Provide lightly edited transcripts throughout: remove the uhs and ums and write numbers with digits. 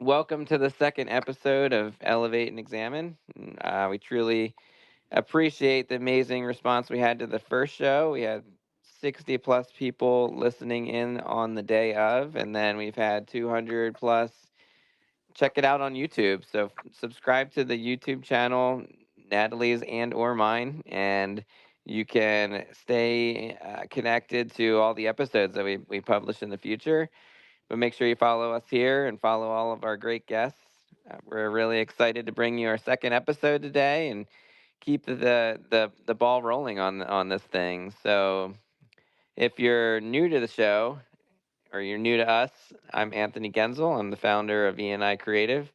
Welcome to the second episode of Elevate and Examine. We truly appreciate the amazing response we had to the first show. We had 60 plus people listening in on the day of, and then we've had 200 plus check it out on YouTube. So subscribe to the YouTube channel, Natalie's and or mine, and you can stay connected to all the episodes that we publish in the future. But make sure you follow us here and follow all of our great guests. We're really excited to bring you our second episode today and keep the ball rolling on this thing. So if you're new to the show or you're new to us, I'm Anthony Gaenzle. I'm the founder of e&icreative.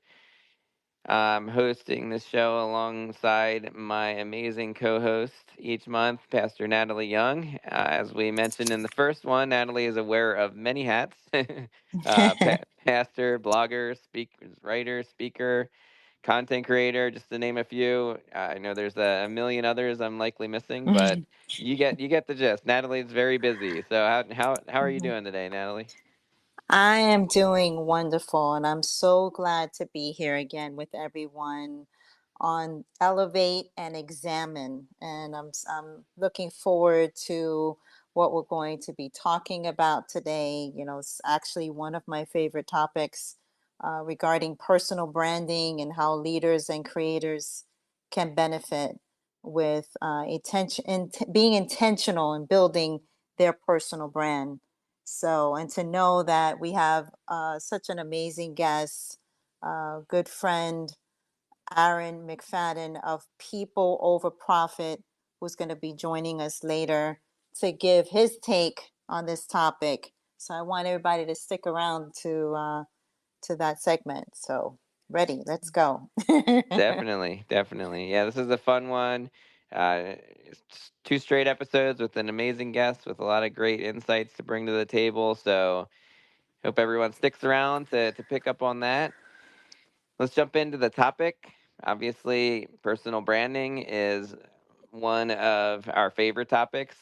I'm hosting this show alongside my amazing co-host each month, Pastor Natalie Young. As we mentioned in the first one, Natalie is aware of many hats: pastor, blogger, speaker, writer, speaker, content creator, just to name a few. I know there's a million others I'm likely missing, but you get the gist. Natalie's very busy. So how are you doing today, Natalie? I am doing wonderful, and I'm so glad to be here again with everyone on Elevate and Examine. And I'm looking forward to what we're going to be talking about today. It's actually one of my favorite topics regarding personal branding and how leaders and creators can benefit with being intentional in building their personal brand. So, and to know that we have such an amazing guest, good friend, Aaron McFadden of People Over Profit, who's going to be joining us later to give his take on this topic. So, I want everybody to stick around to that segment. So, ready? Let's go. Definitely, definitely. Yeah, this is a fun one. It's just two straight episodes with an amazing guest with a lot of great insights to bring to the table. So hope everyone sticks around to pick up on that. Let's jump into the topic. Obviously, personal branding is one of our favorite topics.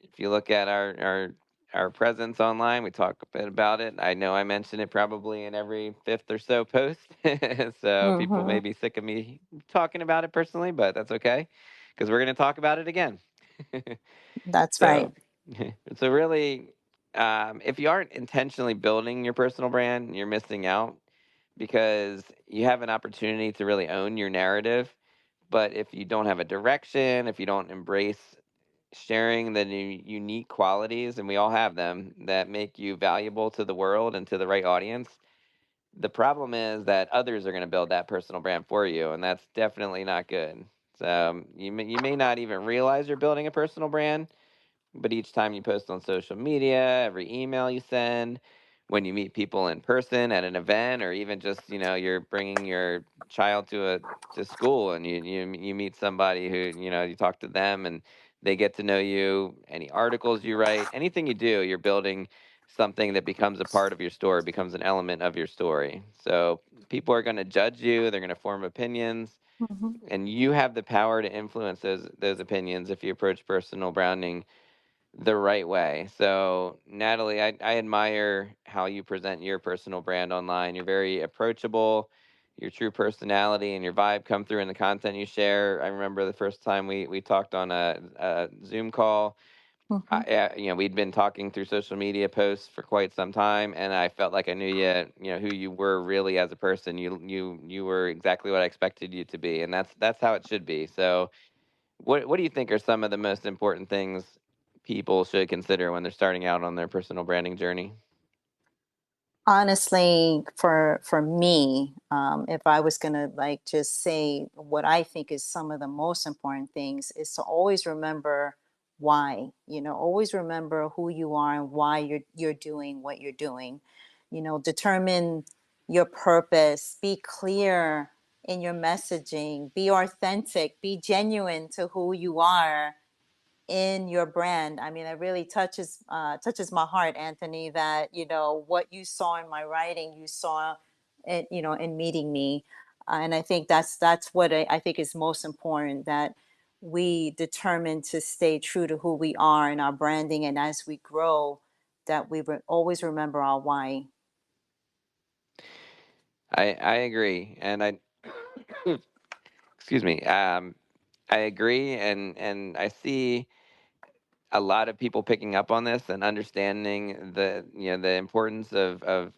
If you look at our presence online, we talk a bit about it. I know I mention it probably in every fifth or so post. So people may Hmm. be sick of me talking about it personally, but that's okay because we're going to talk about it again. That's right. So, so really, if you aren't intentionally building your personal brand, you're missing out because you have an opportunity to really own your narrative. But if you don't have a direction, if you don't embrace sharing the unique qualities, and we all have them, that make you valuable to the world and to the right audience, the problem is that others are going to build that personal brand for you, and that's definitely not good. So you may not even realize you're building a personal brand, but each time you post on social media, every email you send, when you meet people in person at an event, or even just you're bringing your child to school and you meet somebody who you talk to them and they get to know you. Any articles you write, anything you do, you're building something that becomes a part of your story, becomes an element of your story. So people are going to judge you. They're going to form opinions, Hmm. and you have the power to influence those opinions if you approach personal branding the right way. So, Natalie, I admire how you present your personal brand online. You're very approachable. Your true personality and your vibe come through in the content you share. I remember the first time we talked on a Zoom call. Hmm. We'd been talking through social media posts for quite some time, and I felt like I knew who you were really as a person. You were exactly what I expected you to be, and that's how it should be. So, what do you think are some of the most important things people should consider when they're starting out on their personal branding journey? Honestly, for me, if I was gonna like just say what I think is some of the most important things is to always remember why. Always remember who you are and why you're doing what you're doing. Determine your purpose. Be clear in your messaging. Be authentic. Be genuine to who you are in your brand. I mean, it really touches my heart, Anthony, that what you saw in my writing, you saw it, in meeting me. And I think that's what I think is most important, that we determine to stay true to who we are in our branding, and as we grow, that we always remember our why. I agree, and I excuse me. I agree, and I see a lot of people picking up on this and understanding the importance of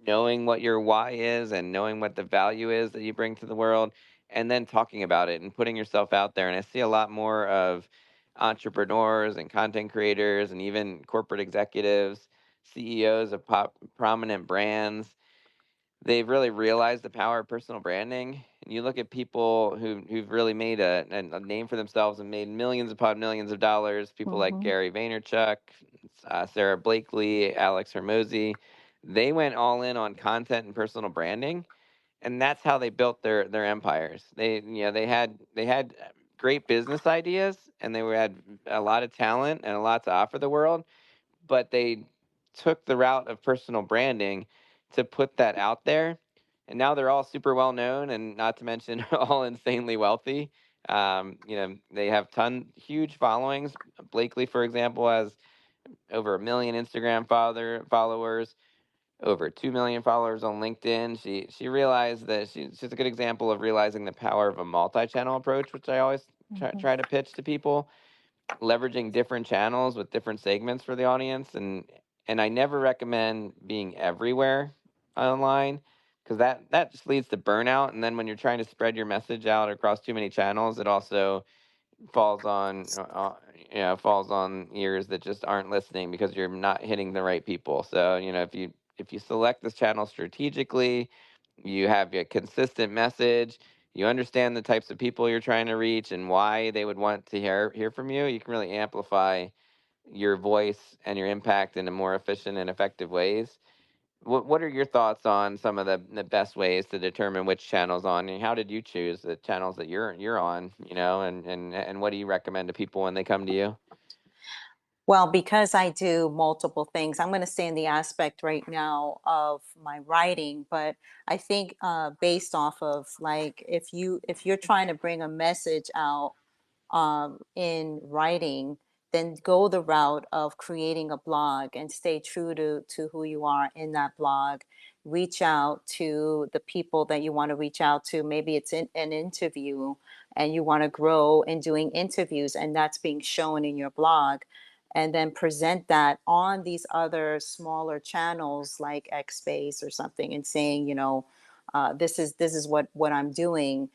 knowing what your why is and knowing what the value is that you bring to the world, and then talking about it and putting yourself out there. And I see a lot more of entrepreneurs and content creators and even corporate executives, CEOs of prominent brands. They've really realized the power of personal branding. And you look at people who've really made a name for themselves and made millions upon millions of dollars. People like Hmm. Gary Vaynerchuk, Sarah Blakely, Alex Hermosi. They went all in on content and personal branding, and that's how they built their empires. They had great business ideas, and had a lot of talent and a lot to offer the world, but they took the route of personal branding to put that out there. And now they're all super well known, and not to mention all insanely wealthy. They have huge followings. Blakely, for example, has over 1 million Instagram followers, over 2 million followers on LinkedIn. She realized that she's a good example of realizing the power of a multi-channel approach, which I always Hmm. try to pitch to people, leveraging different channels with different segments for the audience. And I never recommend being everywhere online, because that just leads to burnout. And then when you're trying to spread your message out across too many channels, it also falls on ears that just aren't listening because you're not hitting the right people. So if you select this channel strategically, you have a consistent message, you understand the types of people you're trying to reach and why they would want to hear from you, you can really amplify your voice and your impact in a more efficient and effective ways. What are your thoughts on some of the best ways to determine which channels on, and how did you choose the channels that you're on, and what do you recommend to people when they come to you? Well, because I do multiple things, I'm going to stay in the aspect right now of my writing, but I think based off of like if you're trying to bring a message out in writing, then go the route of creating a blog and stay true to who you are in that blog. Reach out to the people that you want to reach out to. Maybe it's in an interview and you want to grow in doing interviews, and that's being shown in your blog. And then present that on these other smaller channels like Xspace or something, and saying, this is what I'm doing,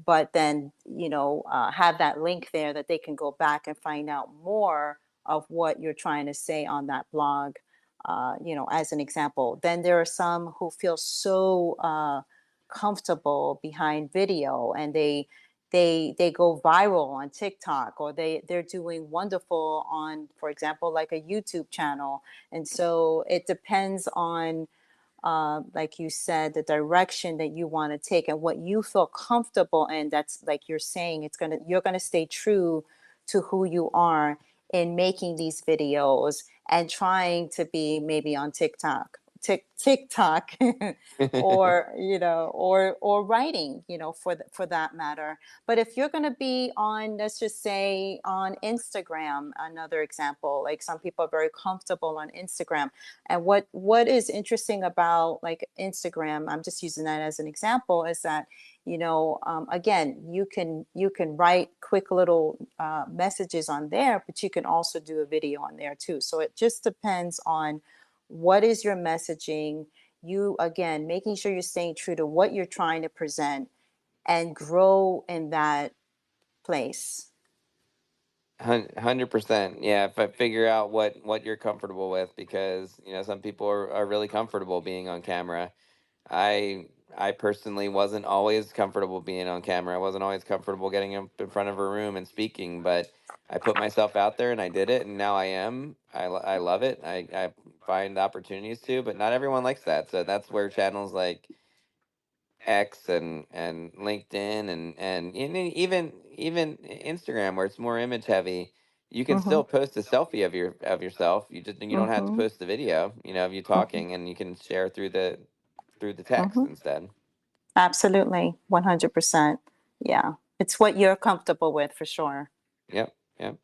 but then have that link there that they can go back and find out more of what you're trying to say on that blog, as an example. Then there are some who feel so comfortable behind video, and they go viral on TikTok, or they're doing wonderful on, for example, like a YouTube channel. And so it depends on, like you said, the direction that you want to take and what you feel comfortable in. That's like you're saying, you're gonna stay true to who you are in making these videos and trying to be maybe on TikTok, or or writing, for that matter. But if you're going to be on, let's just say, on Instagram, another example, like some people are very comfortable on Instagram. And what is interesting about like Instagram, I'm just using that as an example, is that again, you can write quick little messages on there, but you can also do a video on there too. So it just depends on what is your messaging. You, again, making sure you're staying true to what you're trying to present and grow in that place. 100%. Yeah, if I figure out what you're comfortable with, because some people are really comfortable being on camera. I personally wasn't always comfortable being on camera. I wasn't always comfortable getting up in front of a room and speaking, but I put myself out there and I did it, and now I am. I love it. I find opportunities to, but not everyone likes that. So that's where channels like X and LinkedIn and even Instagram, where it's more image heavy, you can Mm-hmm. still post a selfie of yourself. You don't have to Mm-hmm. post the video, of you Mm-hmm. talking, and you can share through the text Mm-hmm. instead. Absolutely, 100%. Yeah, it's what you're comfortable with for sure. Yep, yep.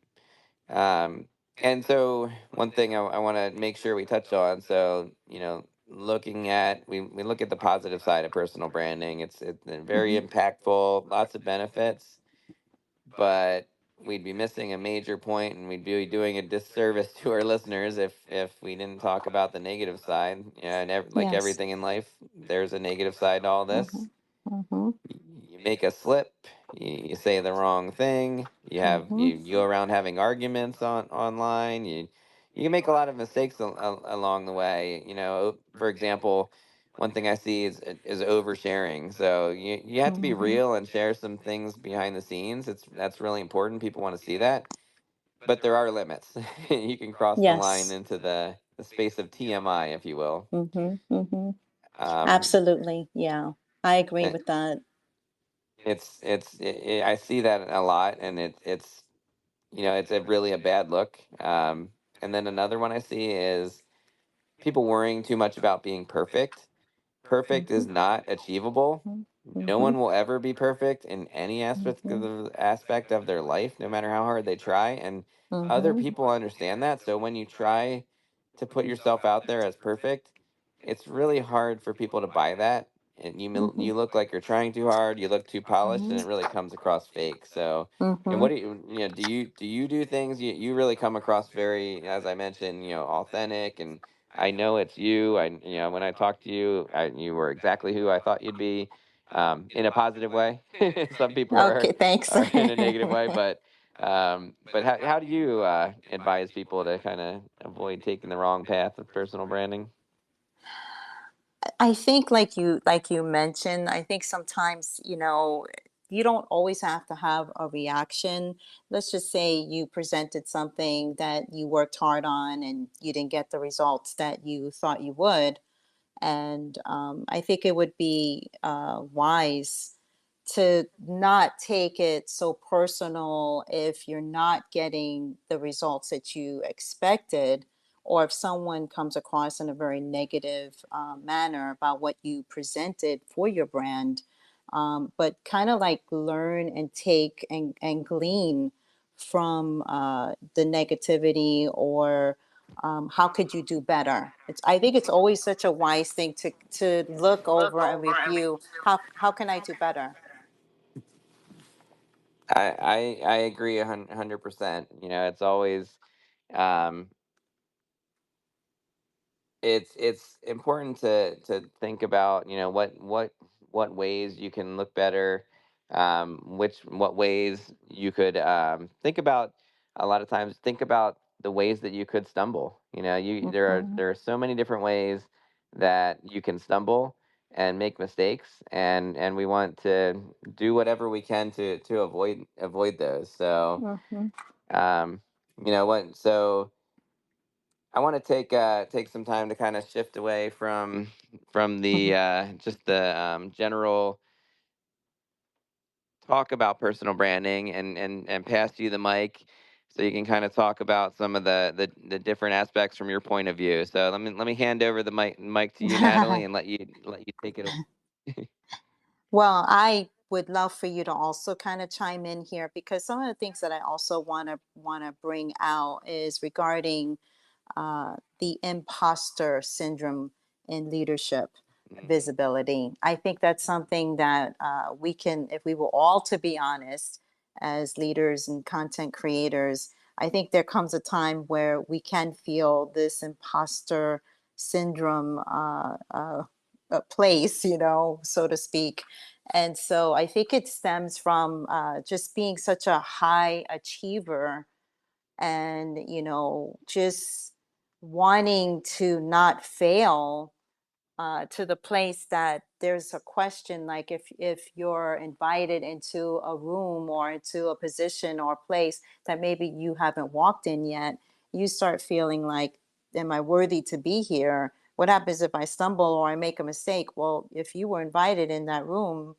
Um, and so one thing I want to make sure we touch on. So looking at we look at the positive side of personal branding. It's very Hmm. impactful, lots of benefits, but we'd be missing a major point, and we'd be doing a disservice to our listeners if we didn't talk about the negative side. Yeah, and like Yes. everything in life, there's a negative side to all Hmm. this. Hmm. You make a slip, you say the wrong thing, Hmm. you go around having arguments online, you can make a lot of mistakes along the way. For example, one thing I see is oversharing. So you have to be Hmm. real and share some things behind the scenes. That's really important. People want to see that, but there are limits. You can cross the line Yes. into the space of TMI, if you will. Hmm. Hmm. Um, Absolutely. Yeah. I agree with that. I see that a lot, and it's it's a really a bad look. And then another one I see is people worrying too much about being perfect. Perfect is Hmm. not achievable. Hmm. No Hmm. one will ever be perfect in any Hmm. aspect of their life, no matter how hard they try. And other Hmm. people understand that. So when you try to put yourself out there as perfect, it's really hard for people to buy that. And Hmm. you look like you're trying too hard. You look too polished, and Hmm. it really comes across fake. So, and Hmm. what do you do things? You really come across very, as I mentioned, authentic. And I know it's you. When I talked to you, you were exactly who I thought you'd be, in a positive way. Some people Okay, thanks. are in a negative way, but how do you advise people to kind of avoid taking the wrong path of personal branding? I think like you mentioned, I think sometimes, you don't always have to have a reaction. Let's just say you presented something that you worked hard on and you didn't get the results that you thought you would. And I think it would be wise to not take it so personal if you're not getting the results that you expected, or if someone comes across in a very negative manner about what you presented for your brand. But kind of like learn and take and glean from the negativity, or how could you do better. I think it's always such a wise thing to look over and review how can I do better. I agree 100%. It's always, um, it's important to think about, what ways you can look better, which what ways you could, think about. A lot of times, think about the ways that you could stumble. Hmm. There are so many different ways that you can stumble and make mistakes, and we want to do whatever we can to avoid those. So, Hmm. um, what so I want to take some time to kind of shift away from the just the general talk about personal branding, and pass you the mic so you can kind of talk about some of the different aspects from your point of view. So let me hand over the mic to you, Natalie, and let you take it away. Well, I would love for you to also kind of chime in here, because some of the things that I also want to bring out is regarding the imposter syndrome in leadership Mm, visibility. I think that's something that we can, if we were all to be honest, as leaders and content creators, I think there comes a time where we can feel this imposter syndrome place, so to speak. And so I think it stems from just being such a high achiever, and just wanting to not fail, to the place that there's a question, like if you're invited into a room or into a position or place that maybe you haven't walked in yet, you start feeling like, am I worthy to be here? What happens if I stumble or I make a mistake? Well, if you were invited in that room,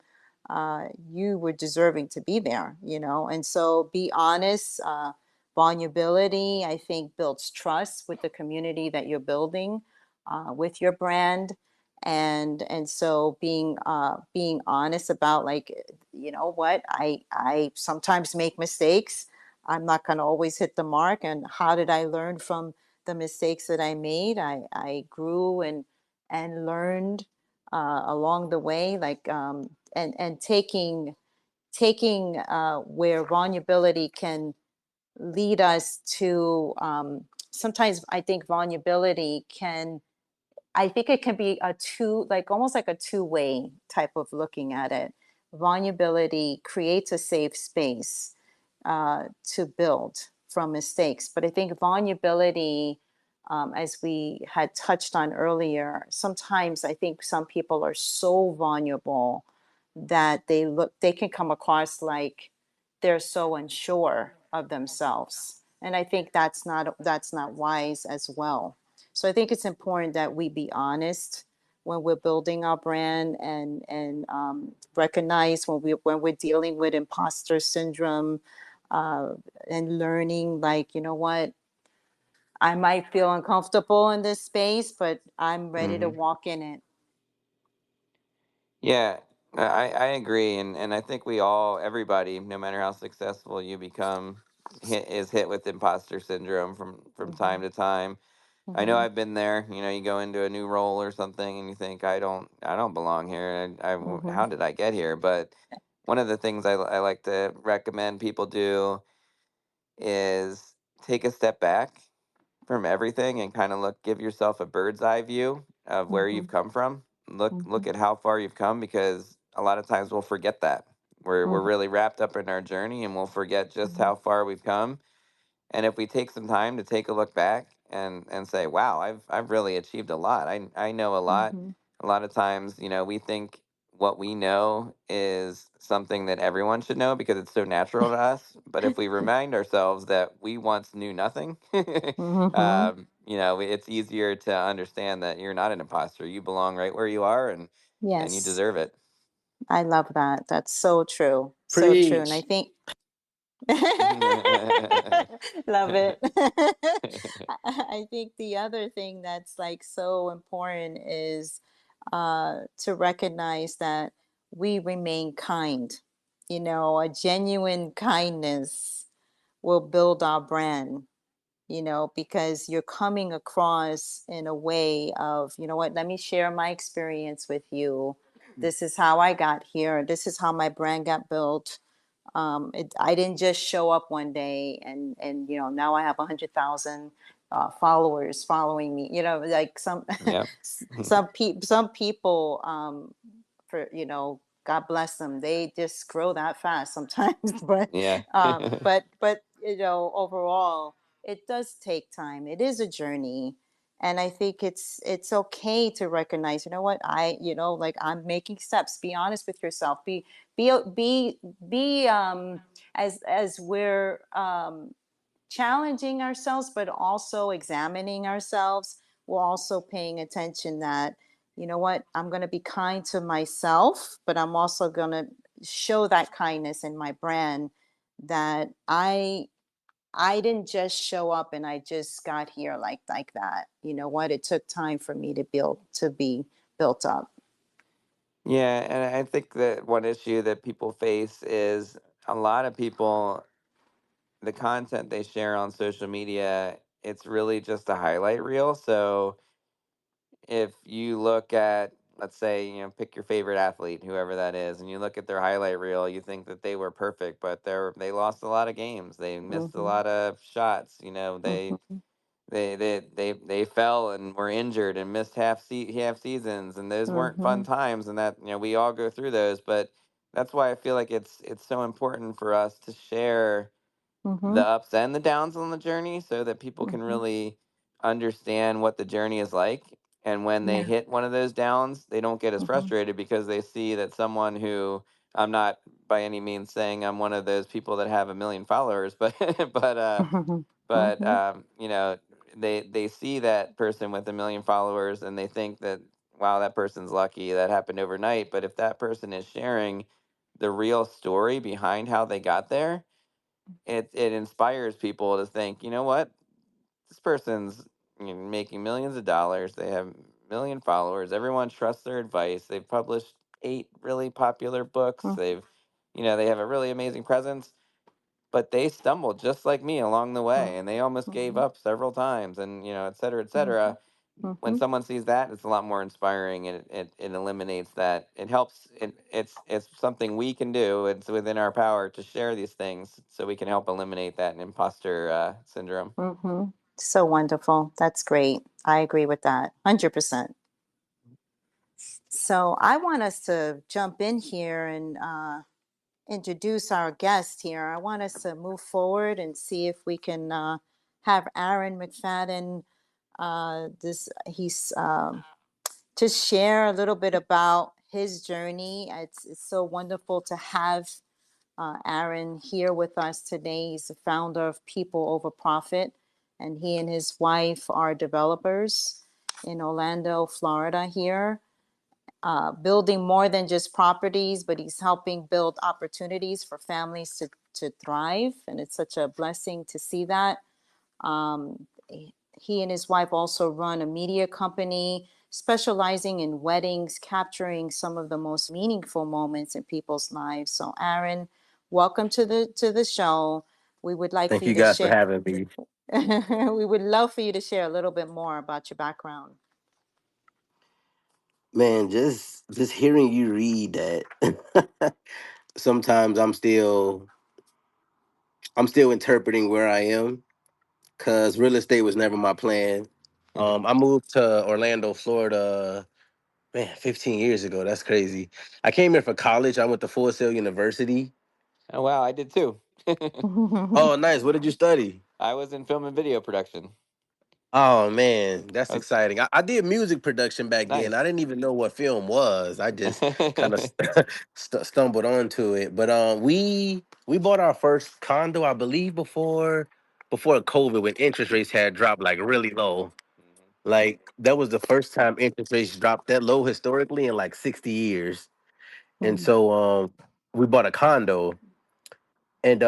you were deserving to be there, and so be honest. Vulnerability, I think, builds trust with the community that you're building with your brand. And so being honest about, like, you know what, I sometimes make mistakes. I'm not going to always hit the mark, and how did I learn from the mistakes that I made? I grew and learned along the way, like and taking where vulnerability can lead us to sometimes I think vulnerability can I think it can be a two, like almost like a two-way type of looking at it. Vulnerability creates a safe space to build from mistakes. But I think vulnerability, as we had touched on earlier, sometimes I think some people are so vulnerable that they can come across like they're so unsure of themselves. And I think that's not wise as well. So I think it's important that we be honest when we're building our brand and recognize when we're dealing with imposter syndrome, uh, and learning, like, you know what, I might feel uncomfortable in this space, but I'm ready to Hmm. walk in it. Yeah, I agree, and I think we all, everybody, no matter how successful you become, is hit with imposter syndrome from Mm-hmm, time to time. I know mm-hmm, I've been there. You know, you go into a new role or something, and you think, I don't belong here. mm-hmm, How did I get here? But one of the things I like to recommend people do is take a step back from everything and kind of give yourself a bird's eye view of where mm-hmm, you've come from. Look mm-hmm, at how far you've come, because a lot of times we'll forget that. We're mm-hmm, really wrapped up in our journey, and we'll forget just mm-hmm, how far we've come. And if we take some time to take a look back and say, "Wow, I've really achieved a lot. I know a lot." mm-hmm. A lot of times, we think what we know is something that everyone should know because it's so natural to us. But if we remind ourselves that we once knew nothing, Mm-hmm. it's easier to understand that you're not an imposter. You belong right where you are, and you Yes, deserve it. I love that. That's so true. So true. And I Preach. think love it. I think the other thing that's like so important is to recognize that we remain kind. You know, a genuine kindness will build our brand, you know, because you're coming across in a way of, you know what, let me share my experience with you. This is how I got here. This is how my brand got built. I didn't just show up one day and you know now I have 100,000 followers following me. You know, like some Yeah. some people for you know, God bless them, they just grow that fast sometimes. But Yeah. but you know, overall it does take time. It is a journey. And I think it's okay to recognize, you know what, you know, like I'm making steps. Be honest with yourself. Be be as we're challenging ourselves but also examining ourselves, we're also paying attention that, you know what, I'm going to be kind to myself, but I'm also going to show that kindness in my brand, that I didn't just show up and I just got here like that. You know what, it took time for me to be built up. Yeah, and I think that one issue that people face is a lot of people, the content they share on social media, it's really just a highlight reel. So if you look at, let's say, pick your favorite athlete, whoever that is, and you look at their highlight reel, you think that they were perfect, but they lost a lot of games. They missed a Mm-hmm, lot of shots. mm-hmm, They fell and were injured and missed half seasons, and those weren't fun mm-hmm, times, and that we all go through those. But that's why I feel like it's so important for us to share mm-hmm, the ups and the downs on the journey, so that people can mm-hmm. really understand what the journey is like. And when they Yeah. hit one of those downs, they don't get as Mm-hmm, frustrated, because they see that someone who, I'm not by any means saying I'm one of those people that have a million followers, but mm-hmm, but mm-hmm, they see that person with a million followers, and they think that, wow, that person's lucky, that happened overnight. But if that person is sharing the real story behind how they got there, it inspires people to think, you know what, this person's, making millions of dollars. They have a million followers. Everyone trusts their advice. They've published 8 really popular books. They have a really amazing presence, but they stumbled just like me along the way, and they almost gave mm-hmm, up several times, and et cetera, et mm-hmm, cetera. when Mhm. someone sees that, it's a lot more inspiring, and it eliminates that. It helps. It's something we can do. It's within our power to share these things, so we can help eliminate that imposter syndrome. Mhm. So wonderful. That's great. I agree with that. 100%. So I want us to jump in here and introduce our guest here. I want us to move forward and see if we can have Aaron McFadden. This he's just share a little bit about his journey. It's so wonderful to have Aaron here with us today. He's the founder of People Over Profit, and he and his wife are developers in Orlando, Florida. Here, building more than just properties, but he's helping build opportunities for families to thrive. And it's such a blessing to see that. Um, he and his wife also run a media company specializing in weddings, capturing some of the most meaningful moments in people's lives. So, Aaron, welcome to the show. We would like for Thank you you to guys for share. having me. We would love for you to share a little bit more about your background. Man, just hearing you read that sometimes I'm still interpreting where I am cuz real estate was never my plan. I moved to Orlando, Florida, man, 15 years ago. That's crazy. I came here for college. I went to Full Sail University. Oh wow, I did too. Oh, nice. What did you study? I was in film and video production. Oh man, that's I was exciting. I did music production back then. I nice. didn't even know what film was. I just kind of stumbled onto it. But we bought our first condo, I believe, before COVID, when interest rates had dropped like really low. Mhm. Like that was the first time interest rates dropped that low historically in like 60 years. And Mm, so we bought a condo, and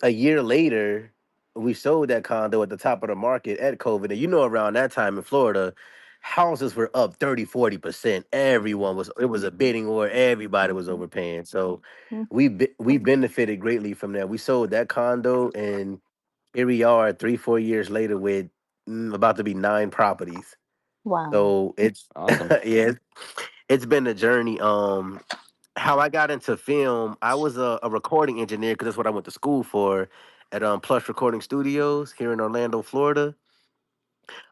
a year later, we sold that condo at the top of the market at COVID. And around that time in Florida, houses were up 30, 40%. Mhm. It was a bidding war. Everybody was mhm, overpaying. So mm. we benefited greatly from that. We sold that condo, and here we are 3, 4 years later with about to be 9 properties. Wow. So it's, Awesome. yeah, it's been a journey. How I got into film, I was a recording engineer because that's what I went to school for at Plush Recording Studios here in Orlando, Florida.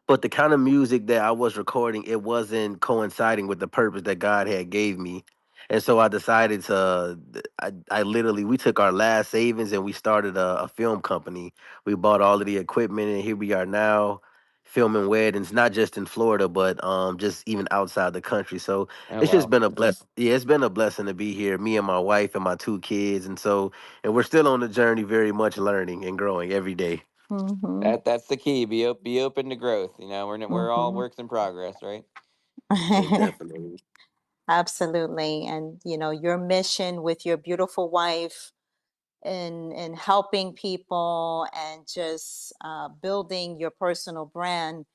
But the kind of music that I was recording, it wasn't coinciding with the purpose that God had gave me. And so I decided I literally, we took our last savings and we started a film company. We bought all of the equipment, and here we are now filming weddings, not just in Florida, but just even outside the country. So Oh it's just wow. been a bless. Yeah, it's been a blessing to be here, me and my wife and my 2 kids. And we're still on the journey, very much learning and growing every day. Mm-hmm. That's the key. Be open to growth. We're all Mm-hmm. works in progress, right? Most definitely. Absolutely. And your mission with your beautiful wife in helping people and just building your personal brand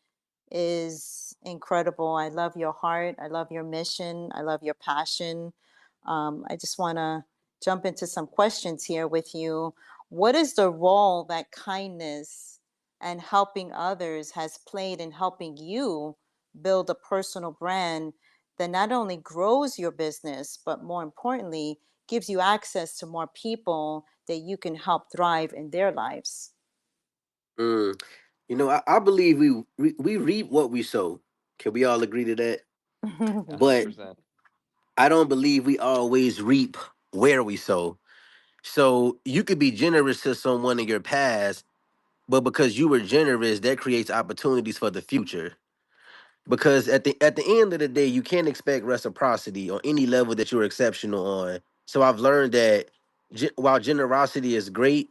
is incredible. I love your heart. I love your mission. I love your passion. I just want to jump into some questions here with you. What is the role that kindness and helping others has played in helping you build a personal brand that not only grows your business, but more importantly, gives you access to more people that you can help thrive in their lives? Mm. I believe we reap what we sow. Can we all agree to that? A hundred But percent. I don't believe we always reap where we sow. So you could be generous to someone in your past, but because you were generous, that creates opportunities for the future. Because at the end of the day, you can't expect reciprocity on any level that you're exceptional on. So I've learned that while generosity is great,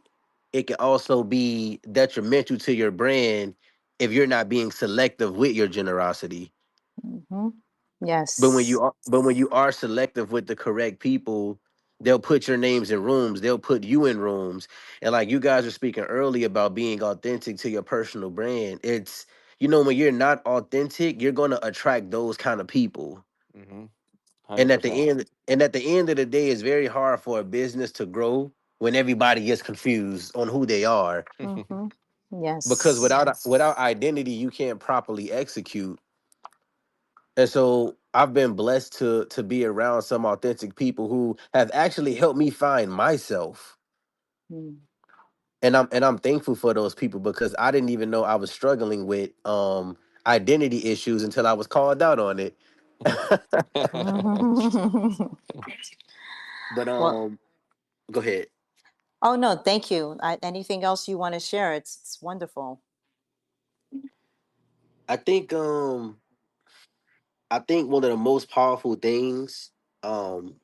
it can also be detrimental to your brand if you're not being selective with your generosity. Hmm. But when Yes. you are selective with the correct people, they'll put your names in rooms. They'll put you in rooms. And like you guys were speaking earlier about being authentic to your personal brand, it's when you're not authentic, you're gonna attract those kind of people. Mhm. And Hundred at the percent. end of the day, it's very hard for a business to grow when everybody gets confused on who they are. Hmm. because Yes. without identity you can't properly execute. And so I've been blessed to be around some authentic people who have actually helped me find myself. Mm. And I'm thankful for those people because I didn't even know I was struggling with identity issues until I was called out on it. But Well, go ahead. oh no, thank you. Anything else you want to share? It's wonderful. I think I think one of the most powerful things um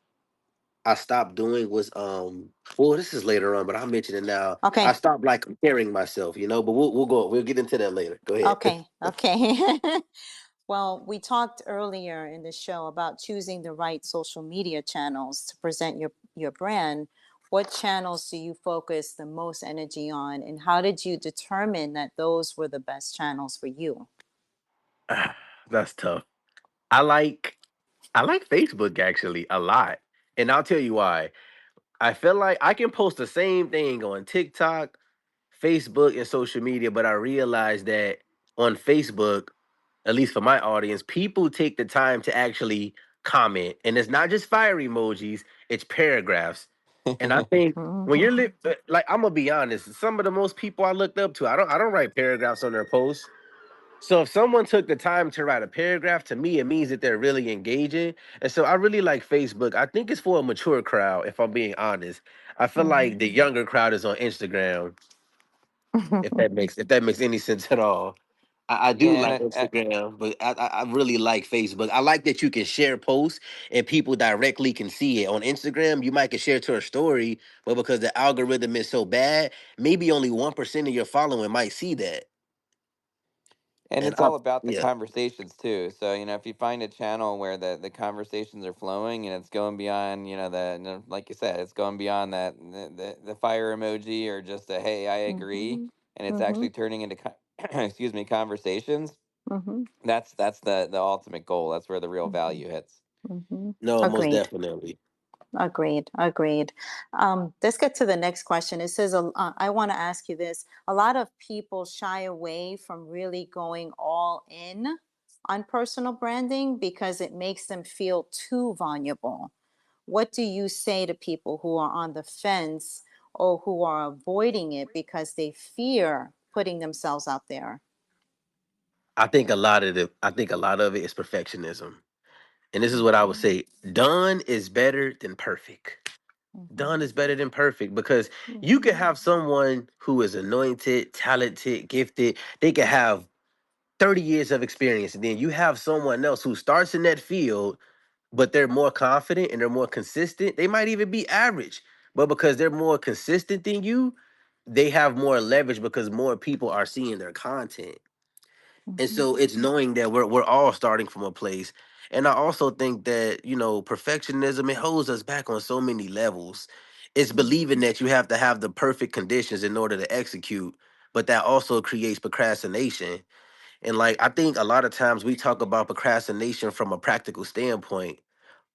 I stopped doing was well, this is later on, but I'll mention it now. I Okay. stopped like comparing myself, but we'll get into that later. Go ahead. Okay. Okay. Well, we talked earlier in the show about choosing the right social media channels to present your brand. What channels do you focus the most energy on, and how did you determine that those were the best channels for you? That's tough. I like I like Facebook actually a lot. And I'll tell you why. I feel like I can post the same thing on TikTok, Facebook, and social media, but I realized that on Facebook, at least for my audience, people take the time to actually comment. And it's not just fire emojis, it's paragraphs. And I think when Mhm. you're like, I'm gonna be honest, some of the most people I looked up to, I don't write paragraphs on their posts. So if someone took the time to write a paragraph, to me, it means that they're really engaging. And so I really like Facebook. I think it's for a mature crowd, if I'm being honest. I feel like Mhm. the younger crowd is on Instagram, if that makes any sense at all. I do Yeah, like and Instagram, but I really like Facebook. I like that you can share posts and people directly can see it. On Instagram, you might can share to a story, but because the algorithm is so bad, maybe only 1% of your following might see that. and And it's all about the yeah. conversations too. So, if you find a channel where the conversations are flowing and it's going beyond, like you said, it's going beyond that the fire emoji or just a hey, I agree, Mhm. and it's actually Mhm. turning into excuse me, conversations. Mhm. That's the ultimate goal. That's where the real Mhm. value hits. Mhm. No, most Agreed. definitely. Agreed. Agreed. Let's get to the next question. It says, I want to ask you this. A lot of people shy away from really going all in on personal branding because it makes them feel too vulnerable. What do you say to people who are on the fence or who are avoiding it because they fear putting themselves out there? I think a lot of it is perfectionism. And this is what I would Mhm. say. Done is better than perfect. Done Mhm. is better than perfect because you can Mhm. have someone who is anointed, talented, gifted. They can have 30 years of experience. And then you have someone else who starts in that field, but they're more confident and they're more consistent. They might even be average, but because they're more consistent than you, they have more leverage because more people are seeing their content. And Mhm. so it's knowing that we're all starting from a place. And I also think that, perfectionism, it holds us back on so many levels. It's Mhm. believing that you have to have the perfect conditions in order to execute, but that also creates procrastination. And like I think a lot of times we talk about procrastination from a practical standpoint,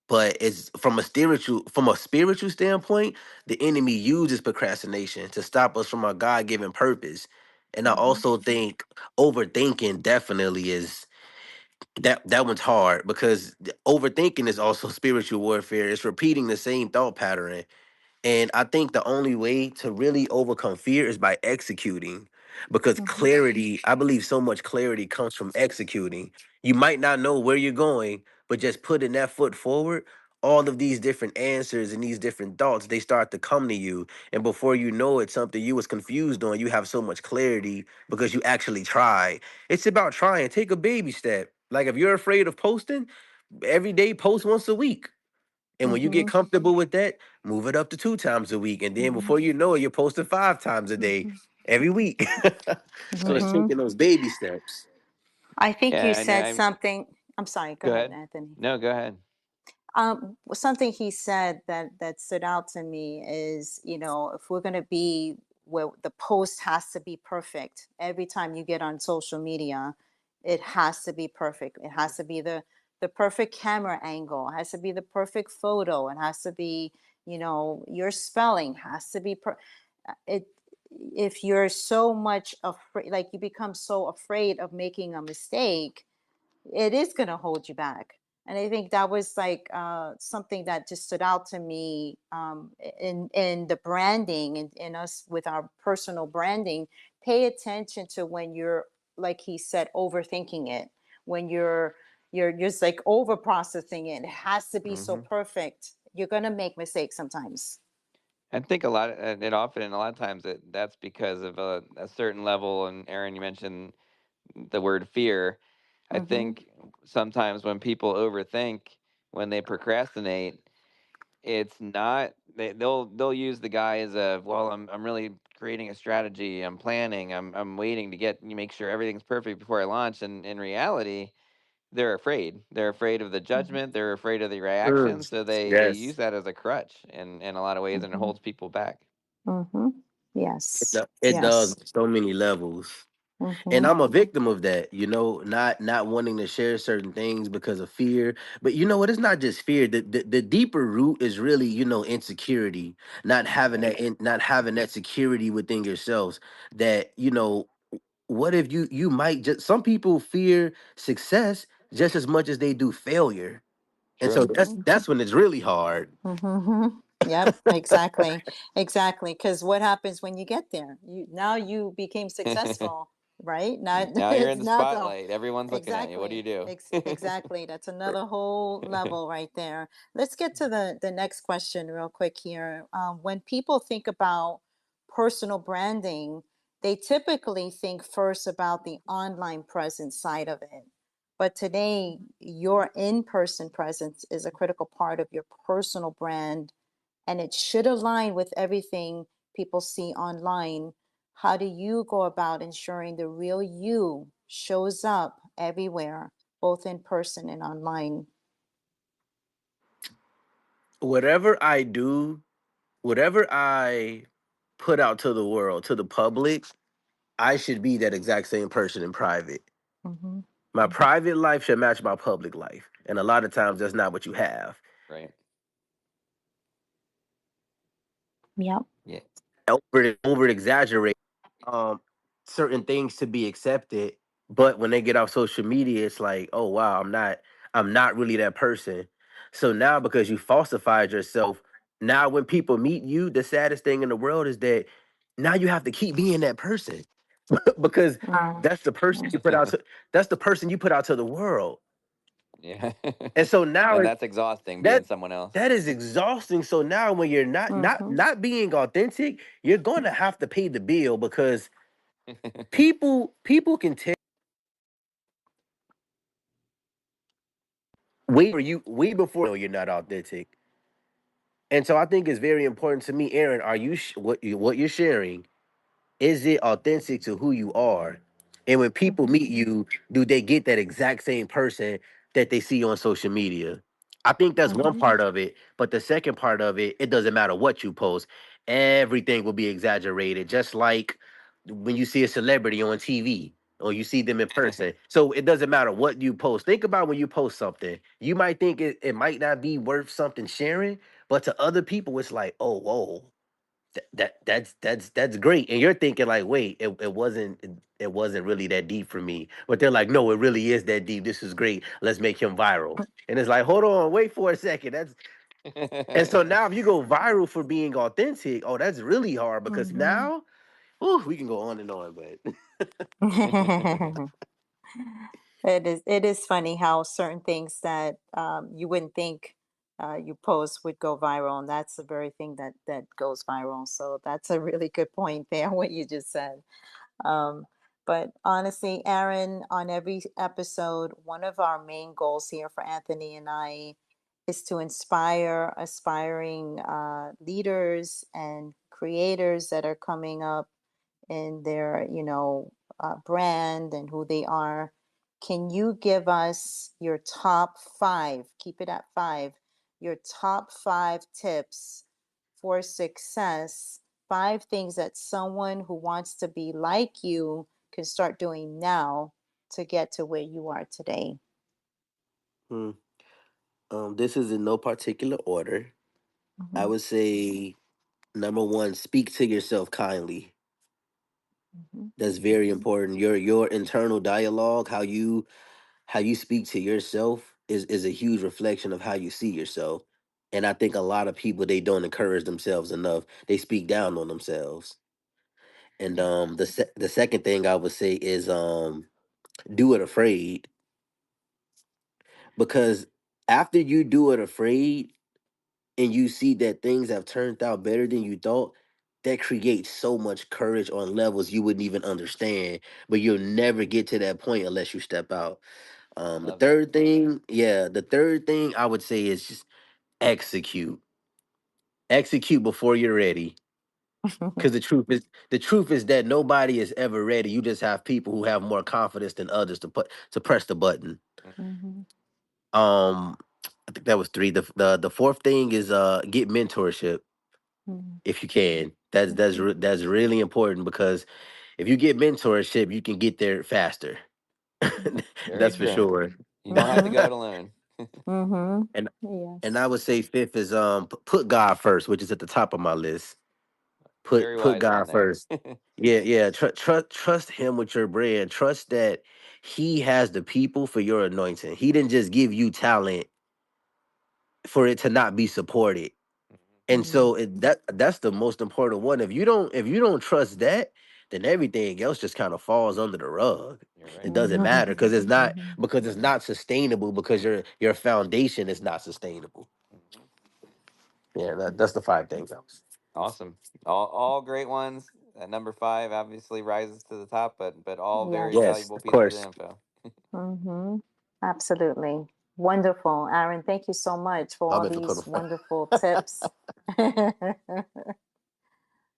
but it's from a spiritual standpoint, the enemy uses procrastination to stop us from our God-given purpose. And I Mhm. also think overthinking definitely is that one's hard because overthinking is also spiritual warfare. It's repeating the same thought pattern. And I think the only way to really overcome fear is by executing. Because Mhm. clarity, I believe so much clarity comes from executing. You might not know where you're going, but just putting that foot forward, all of these different answers and these different thoughts, they start to come to you. And before you know it, something you was confused on, you have so much clarity because you actually tried. It's about trying. Take a baby step. Like if you're afraid of posting, every day post once a week. And when you get Mhm. comfortable with that, move it up to 2 times a week. And then Mhm. before you know it, you're posting 5 times a day Mhm. every week. So it's Mhm. taking those baby steps. I think you Yeah, and said I something. I'm sorry. Go go ahead, ahead. Anthony. No, go ahead. Something he said that stood out to me is, if we're going to be where the post has to be perfect every time you get on social media, it has to be perfect. It has to be the perfect camera angle. It has to be the perfect photo. It has to be, your spelling has to be it. if you're so much afraid, like you become so afraid of making a mistake, it is going to hold you back. And I think that was like something that just stood out to me in the branding and in us with our personal branding. Pay attention to when you're, like he said, overthinking it. When you're just like over processing it. It has to be so Hmm. perfect. You're gonna make mistakes sometimes. I think a lot of, and often and a lot of times that's because of a certain level. And Aaron, you mentioned the word fear. I Mm-hmm. think sometimes when people overthink, when they procrastinate, it's not they'll use the guise of, well, I'm really creating a strategy, I'm planning, I'm waiting to get you make sure everything's perfect before I launch, and in reality they're afraid of the judgment, they're afraid of the reaction, Mm. so they use Yes. that as a crutch in a lot of ways, and it Mm-hmm. holds people back. Mm-hmm. It, Yes. it does Yes. on so many levels. And Mm-hmm. I'm a victim of that, not wanting to share certain things because of fear. But you know what? It's not just fear. The deeper root is really, insecurity, Right. not having that security within yourselves. That what if you might just some people fear success just as much as they do failure, and so True. that's when it's really hard. Mm-hmm. Yep, exactly. Exactly. Because what happens when you get there? You became successful, right? Not Now you're in it's the not the spotlight, everyone's looking at you, what do you exactly. do? Exactly. That's another whole level right there. Let's get to the next question real quick here. When people think about personal branding, they typically think first about the online presence side of it. But today, your in person presence is a critical part of your personal brand, and it should align with everything people see online. How do you go about ensuring the real you shows up everywhere, both in person and online? Whatever I do, whatever I put out to the world, to the public, I should be that exact same person in private. Mm-hmm. My private life should match my public life. And a lot of times that's not what you have. Right. Yep. Yeah. Over exaggerate um certain things to be accepted, but when they get off social media, it's like, oh wow, I'm not really that person. So now because you falsified yourself, now when people meet you, the saddest thing in the world is that now you have to keep being that person because that's the person you put out to, that's the person you put out to the world. Yeah. And so now And that's exhausting being that someone else. that is exhausting. So now when you're not not Mm-hmm. not being authentic, you're going to have to pay the bill because people can tell way before you're not authentic. And so I think it's very important to me, Aaron. Are you what you're sharing? Is it authentic to who you are? And when people Mm-hmm. meet you, do they get that exact same person that they see on social media? I think that's one Mm-hmm. part of it. But the second part of it, it doesn't matter what you post, everything will be exaggerated, just like when you see a celebrity on TV or you see them in person. So it doesn't matter what you post. Think about when you post something, you might think it might not be worth something sharing, but to other people, it's like, oh, whoa, that's great, and you're thinking like, wait, it wasn't really that deep for me, but they're like, no, it really is that deep, this is great, let's make him viral. And it's like, hold on, wait for a second, that's and so now if you go viral for being authentic, oh, that's really hard because Mm-hmm. now, ooh, we can go on and on, but It is funny how certain things that you wouldn't think you post would go viral, and that's the very thing that goes viral. So that's a really good point there, what you just said. Um, but honestly, Aaron, on every episode, one of our main goals here for Anthony and I is to inspire aspiring leaders and creators that are coming up in their, brand and who they are. Can you give us your top five? Keep it at five. Your top five tips for success. Five things that someone who wants to be like you can start doing now to get to where you are today. hmm, this is in no particular order. I Mhm. would say number one, speak to yourself kindly. Mhm. That's very important. Your internal dialogue, how you speak to yourself is a huge reflection of how you see yourself. And I think a lot of people, they don't encourage themselves enough. They speak down on themselves. And the second thing I would say is do it afraid, because after you do it afraid and you see that things have turned out better than you thought, that creates so much courage on levels you wouldn't even understand. But you'll never get to that point unless you step out. The Love that. third thing, yeah, the third thing I would say is just execute. Execute before you're ready. Because the truth is that nobody is ever ready. You just have people who have more confidence than others to press the button. Mhm. Mhm. Um, I think that was three. The fourth thing is get mentorship Mhm. if you can. That's really important, because if you get mentorship, you can get there faster. Very That's for true. sure. You don't have to Mhm. go it alone. Mhm. And and I Yes. would say fifth is put God first, which is at the top of my list. Put Very put wise God one there. first. Yeah, yeah. Trust Him with your brand. Trust that He has the people for your anointing. He didn't just give you talent for it to not be supported. Mhm. And Mhm. so that's the most important one. If you don't trust that, then everything else just kind of falls under the rug. You're right. It doesn't Mhm. matter Mhm. because it's not sustainable, because your foundation is not sustainable. Mhm. Yeah, that's the five things. Awesome. All great ones. Number five obviously rises to the top, but all very Yes. Yes, valuable of pieces of course. info. Mhm. Absolutely. Wonderful. Aaron, thank you so much for I all meant to put these them. wonderful tips.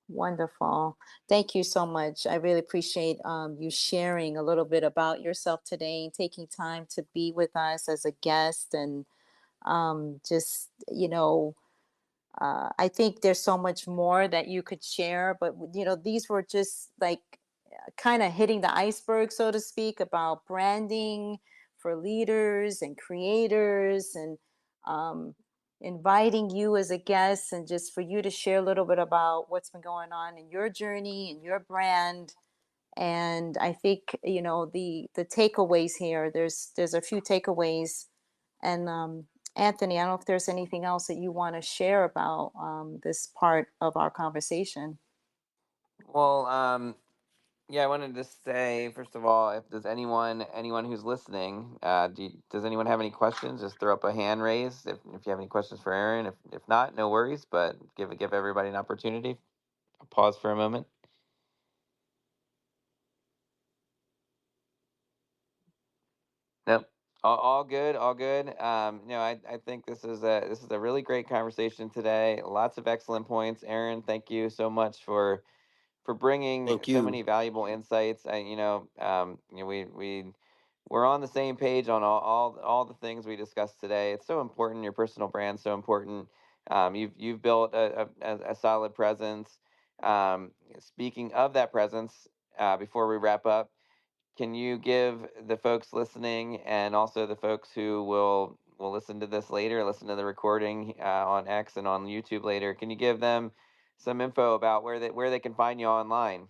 Wonderful. Thank you so much. I really appreciate you sharing a little bit about yourself today and taking time to be with us as a guest and just, I think there's so much more that you could share, but these were just like kind of hitting the iceberg, so to speak, about branding for leaders and creators and um, inviting you as a guest and just for you to share a little bit about what's been going on in your journey and your brand. And I think the takeaways here. There's a few takeaways, and Anthony, I don't know if there's anything else that you want to share about this part of our conversation. Well, yeah, I wanted to say first of all, if does anyone who's listening, does anyone have any questions? Just throw up a hand raised if you have any questions for Aaron. If not, no worries. But give everybody an opportunity. Pause for a moment. Nope. All good, all good. I think this is a really great conversation today. Lots of excellent points. Aaron, thank you so much for bringing Thank so you. many valuable insights. We're on the same page on all the things we discussed today. It's so important. Your personal brand's so important. You've built a solid presence. Speaking of that presence, before we wrap up, can you give the folks listening and also the folks who will listen to this later, listen to the recording on X and on YouTube later? Can you give them some info about where they can find you online?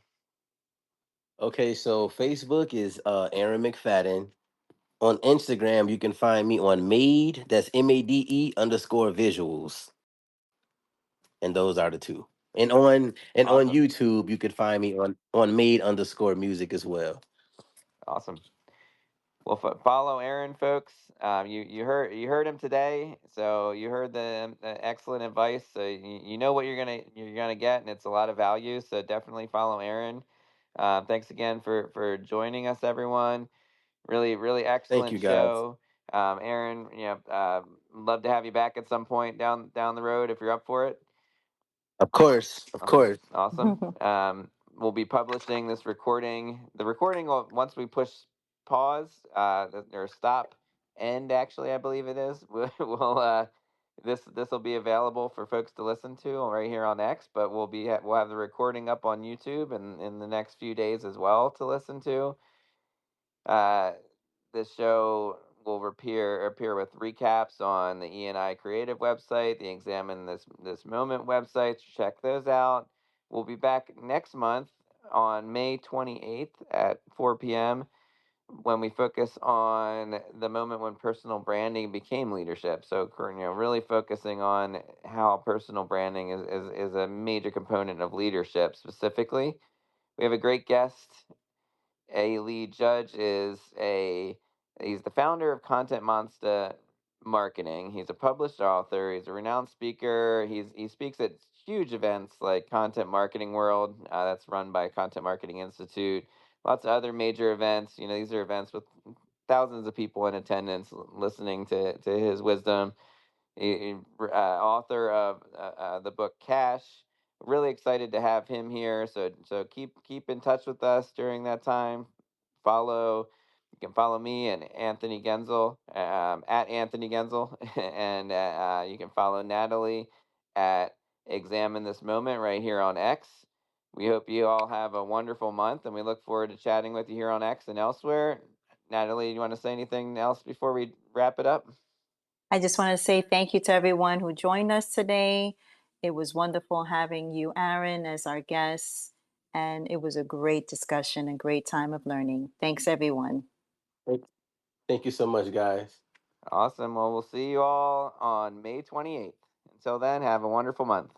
Okay, so Facebook is Aaron McFadden. On Instagram, you can find me on Made. That's MADE_visuals, and those are the two. And on Awesome, YouTube, you can find me on Made_music as well. awesome. Well, follow Aaron, folks. You heard him today, so you heard the excellent advice. So you know what you're gonna get, and it's a lot of value. So definitely follow Aaron. Thanks again for joining us, everyone. Really, really Thank excellent you, guys. show. Aaron, love to have you back at some point down the road if you're up for it. Of course, of Awesome, course. awesome. We'll be publishing this recording. The recording will, once we push pause, or stop, end. Actually, I believe it is. We'll this will be available for folks to listen to right here on X. But we'll have the recording up on YouTube and in the next few days as well to listen to. Uh, this show will appear with recaps on the E&I Creative website, the Examine This Moment website. Check those out. We'll be back next month on May 28th at 4 p.m. when we focus on the moment when personal branding became leadership. So, really focusing on how personal branding is a major component of leadership specifically. We have a great guest. A lead judge he's the founder of Content Monster Marketing. He's a published author. He's a renowned speaker. He speaks at huge events like Content Marketing World, that's run by Content Marketing Institute. Lots of other major events. These are events with thousands of people in attendance listening to his wisdom. Author of the book Cash. Really excited to have him here. So keep in touch with us during that time. You can follow me and Anthony Gaenzle at Anthony Gaenzle, and you can follow Natalie at Examine This Moment right here on X. We hope you all have a wonderful month, and we look forward to chatting with you here on X and elsewhere. Natalie, you want to say anything else before we wrap it up? I just want to say thank you to everyone who joined us today. It was wonderful having you, Aaron, as our guest, and it was a great discussion and great time of learning. Thanks, everyone. Thank thank you so much, guys. Awesome. Well, we'll see you all on May 28th. Until then, have a wonderful month.